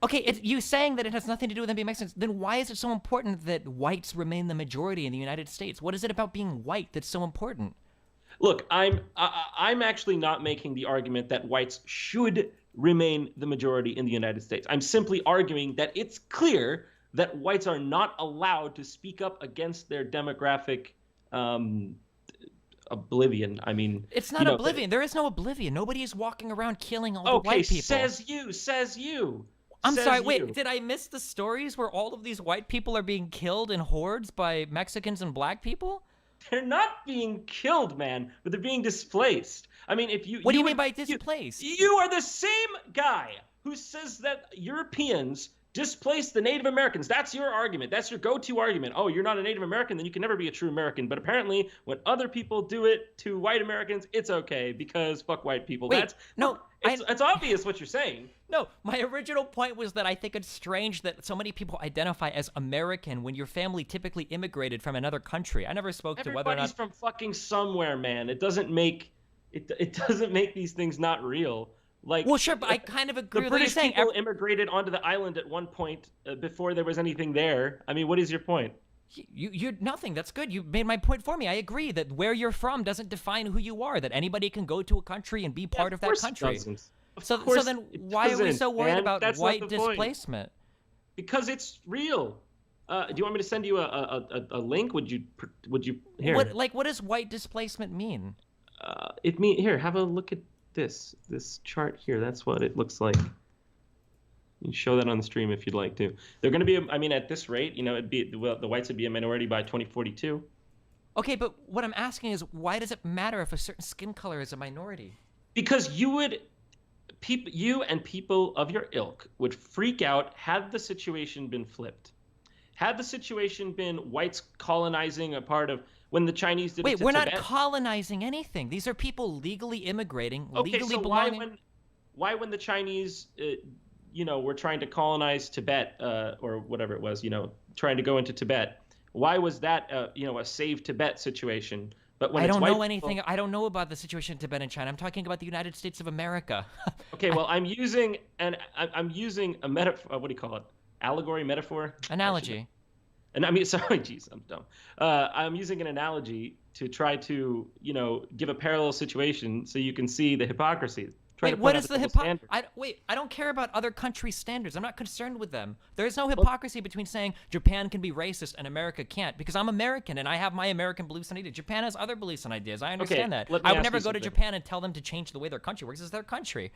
Okay, you saying that it has nothing to do with them being Mexicans, then why is it so important that whites remain the majority in the United States? What is it about being white that's so important? Look, I'm actually not making the argument that whites should remain the majority in the United States. I'm simply arguing that it's clear that whites are not allowed to speak up against their demographic um, oblivion. I mean, It's you not know, oblivion. There is no oblivion. Nobody is walking around killing all the okay, white people. I'm sorry, says wait, you. did I miss the stories where all of these white people are being killed in hordes by Mexicans and black people? They're not being killed, man, but they're being displaced. I mean, if What do you mean would by displaced? you are the same guy who says that Europeans displaced the Native Americans. That's your argument. That's your go-to argument. Oh, you're not a Native American, then you can never be a true American. But apparently, when other people do it to white Americans, it's okay because fuck white people. Wait, That's no, it's obvious what you're saying. No, my original point was that I think it's strange that so many people identify as American when your family typically immigrated from another country. I never spoke to whether or Everybody's not. from fucking somewhere, man. It doesn't make these things not real. Like, Well, sure, but I kind of agree the with what you're British saying. people immigrated onto the island at one point before there was anything there. I mean, what is your point? You're nothing. That's good. You made my point for me. I agree that where you're from doesn't define who you are. That anybody can go to a country and be part of that country. So then why are we so worried about white displacement? Because it's real. Do you want me to send you a link? Would you here? What does white displacement mean? Here, have a look at this chart here. That's what it looks like. You can show that on the stream if you'd like to. They're going to be, I mean, at this rate, the whites would be a minority by 2042. Okay, but what I'm asking is, why does it matter if a certain skin color is a minority? Because you and people of your ilk would freak out had the situation been flipped. Had the situation been whites colonizing a part of when the Chinese did it to Wait, we're not Tibet. colonizing anything. These are people legally immigrating, Okay, legally so belonging. why when the Chinese, were trying to colonize Tibet or whatever it was, trying to go into Tibet, why was that, a save Tibet situation? But when I it's don't white know people- anything. I don't know about the situation in Tibet and China. I'm talking about the United States of America. Okay, well, I'm using a metaphor. What do you call it? Allegory, metaphor, Analogy. And I mean, sorry, geez, I'm dumb. I'm using an analogy to try to, give a parallel situation so you can see the hypocrisy. Wait, what is the hypocrisy? I don't care about other countries' standards. I'm not concerned with them. There is no hypocrisy between saying Japan can be racist and America can't, because I'm American and I have my American beliefs and ideas. Japan has other beliefs and ideas. I understand that. I would never go to Japan and tell them to change the way their country works. It's their country.